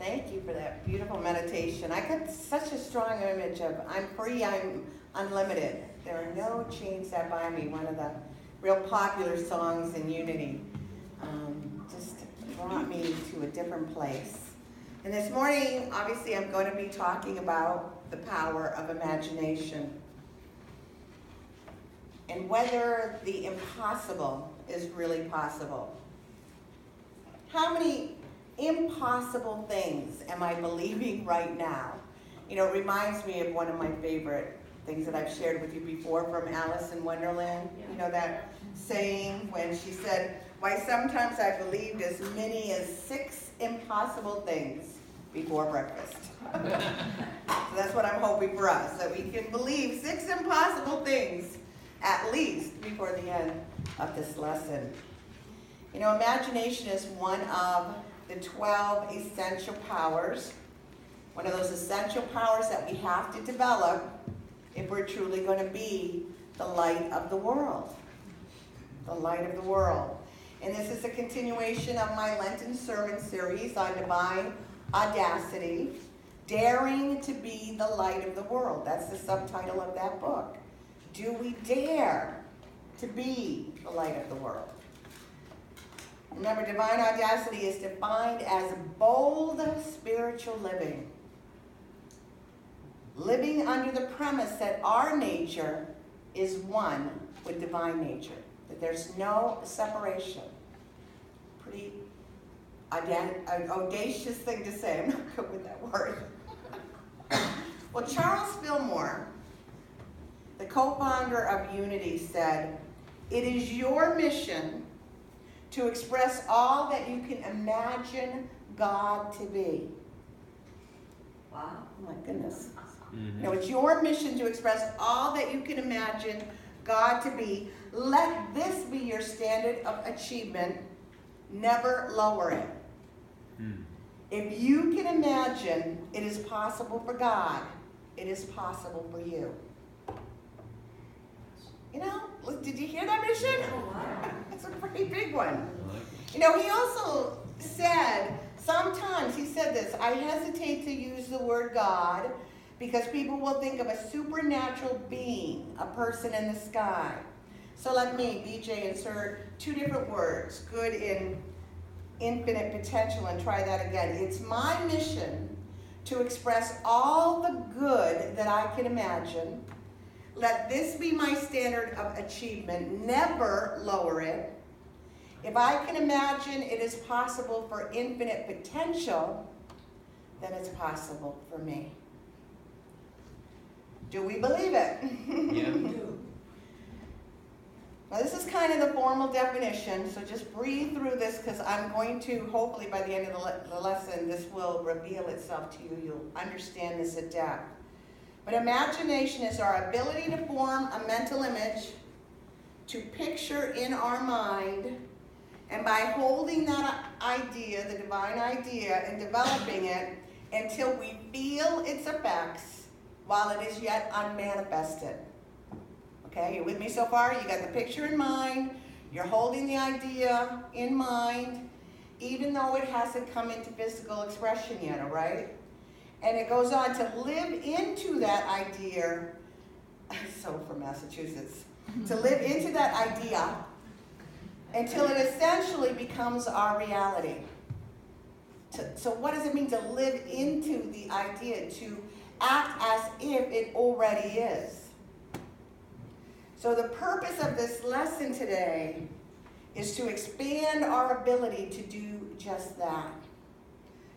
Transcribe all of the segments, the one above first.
Thank you for that beautiful meditation. I got such a strong image of I'm free, I'm unlimited. There are no chains that bind me. One of the real popular songs in Unity just brought me to a different place. And this morning, obviously, I'm going to be talking about the power of imagination and whether the impossible is really possible. How many impossible things am I believing right now? You know, it reminds me of one of my favorite things that I've shared with you before from Alice in Wonderland. You know that saying when she said, why sometimes I believed as many as 6 impossible things before breakfast. So that's what I'm hoping for us, that we can believe 6 impossible things at least before the end of this lesson. You know, imagination is one of the 12 essential powers, one of those essential powers that we have to develop if we're truly going to be the light of the world. The light of the world. And this is a continuation of my Lenten sermon series on Divine Audacity, Daring to be the Light of the World. That's the subtitle of that book. Do we dare to be the light of the world? Remember, divine audacity is defined as bold spiritual living. Living under the premise that our nature is one with divine nature. That there's no separation. Pretty audacious thing to say. I'm not good with that word. Well, Charles Fillmore, the co-founder of Unity, said, "It is your mission to express all that you can imagine God to be." Wow, oh my goodness. Mm-hmm. You know, it's your mission to express all that you can imagine God to be. Let this be your standard of achievement. Never lower it. If you can imagine it is possible for God, it is possible for you. You know, did you hear that mission? It's a pretty big one. You know, he also said, sometimes he said this, I hesitate to use the word God because people will think of a supernatural being, a person in the sky. So let me, BJ, insert 2 different words, good in infinite potential, and try that again. It's my mission to express all the good that I can imagine. Let this be my standard of achievement. Never lower it. If I can imagine it is possible for infinite potential, then it's possible for me. Do we believe it? Yeah, we do. Now this is kind of the formal definition, so just breathe through this because I'm going to, hopefully by the end of the lesson, this will reveal itself to you. You'll understand this at depth. But imagination is our ability to form a mental image, to picture in our mind, and by holding that idea, the divine idea, and developing it until we feel its effects while it is yet unmanifested. Okay, you with me so far? You got the picture in mind, you're holding the idea in mind, even though it hasn't come into physical expression yet, all right? And it goes on to live into that idea, so from Massachusetts, to live into that idea until it essentially becomes our reality. So what does it mean to live into the idea, to act as if it already is? So the purpose of this lesson today is to expand our ability to do just that.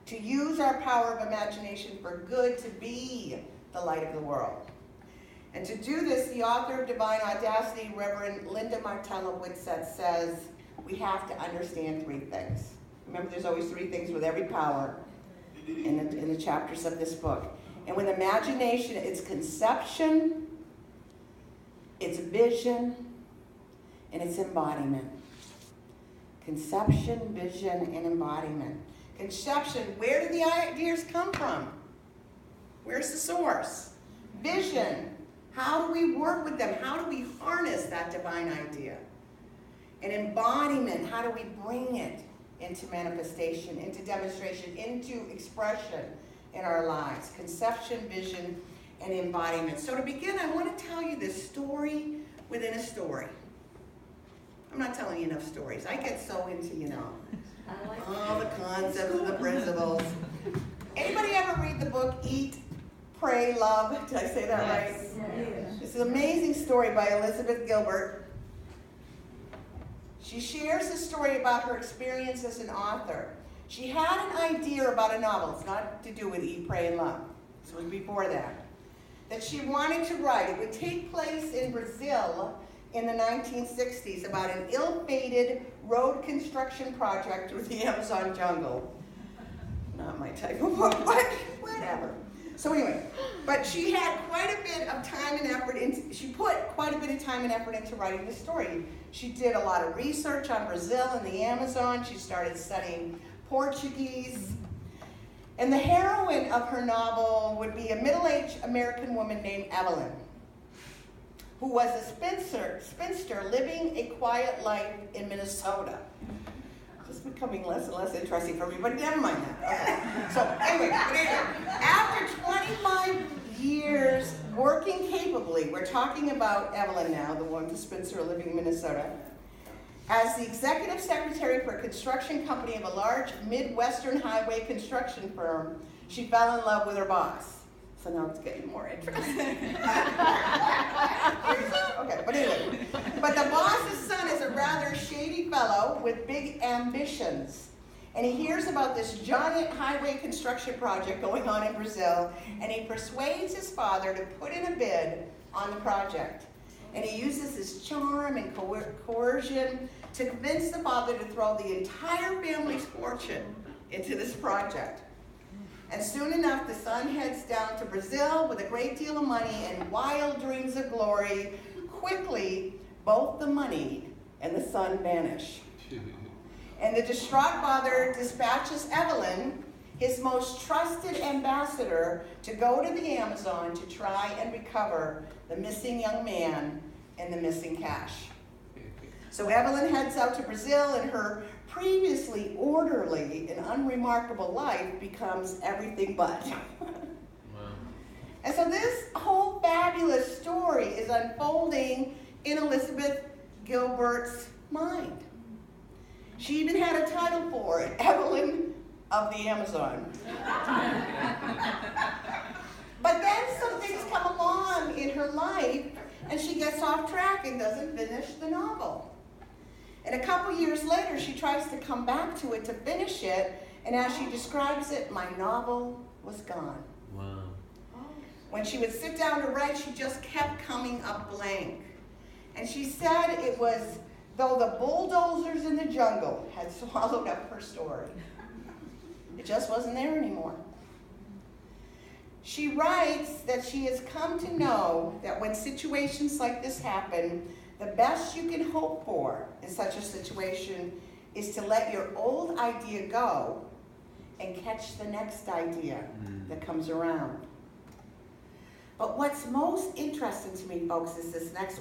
To use our power of imagination for good, to be the light of the world. And to do this, the author of Divine Audacity, Reverend Linda Martella Whitsett, says we have to understand 3 things. Remember, there's always 3 things with every power in the chapters of this book. And with imagination, it's conception, it's vision, and it's embodiment. Conception, vision, and embodiment. Conception, where do the ideas come from? Where's the source? Vision, how do we work with them? How do we harness that divine idea? And embodiment, how do we bring it into manifestation, into demonstration, into expression in our lives. Conception, vision, and embodiment. So to begin, I want to tell you this story within a story. I'm not telling you enough stories. I get so into, all the concepts and the principles. Anybody ever read the book Eat, Pray, Love? Did I say that right? Yes. It's an amazing story by Elizabeth Gilbert. She shares a story about her experience as an author. She had an idea about a novel. It's not to do with Eat, Pray, and Love. This was before that she wanted to write. It would take place in Brazil in the 1960s about an ill-fated road construction project through the Amazon jungle. Not my type of book, but whatever. So anyway, but she had quite a bit of time and effort she put quite a bit of time and effort into writing the story. She did a lot of research on Brazil and the Amazon. She started studying Portuguese. And the heroine of her novel would be a middle-aged American woman named Evelyn, who was a spinster living a quiet life in Minnesota. This is becoming less and less interesting for me, but never mind that. Okay. So anyway, after 25 years working capably, we're talking about Evelyn now, the spinster living in Minnesota, as the executive secretary for a construction company of a large Midwestern highway construction firm, she fell in love with her boss. So now it's getting more interesting. Okay, but anyway. But the boss's son is a rather shady fellow with big ambitions. And he hears about this giant highway construction project going on in Brazil, and he persuades his father to put in a bid on the project. And he uses his charm and coercion to convince the father to throw the entire family's fortune into this project. And soon enough, the son heads down to Brazil with a great deal of money and wild dreams of glory. Quickly, both the money and the son vanish. And the distraught father dispatches Evelyn, his most trusted ambassador, to go to the Amazon to try and recover the missing young man and the missing cash. So Evelyn heads out to Brazil, and her previously orderly and unremarkable life becomes everything but. Wow. And so this whole fabulous story is unfolding in Elizabeth Gilbert's mind. She even had a title for it, Evelyn of the Amazon. But then some things come along in her life, and she gets off track and doesn't finish the novel. And a couple years later, she tries to come back to it to finish it, and as she describes it, my novel was gone. Wow. When she would sit down to write, she just kept coming up blank. And she said it was though the bulldozers in the jungle had swallowed up her story. It just wasn't there anymore. She writes that she has come to know that when situations like this happen, the best you can hope for in such a situation is to let your old idea go and catch the next idea that comes around. But what's most interesting to me, folks, is this next one.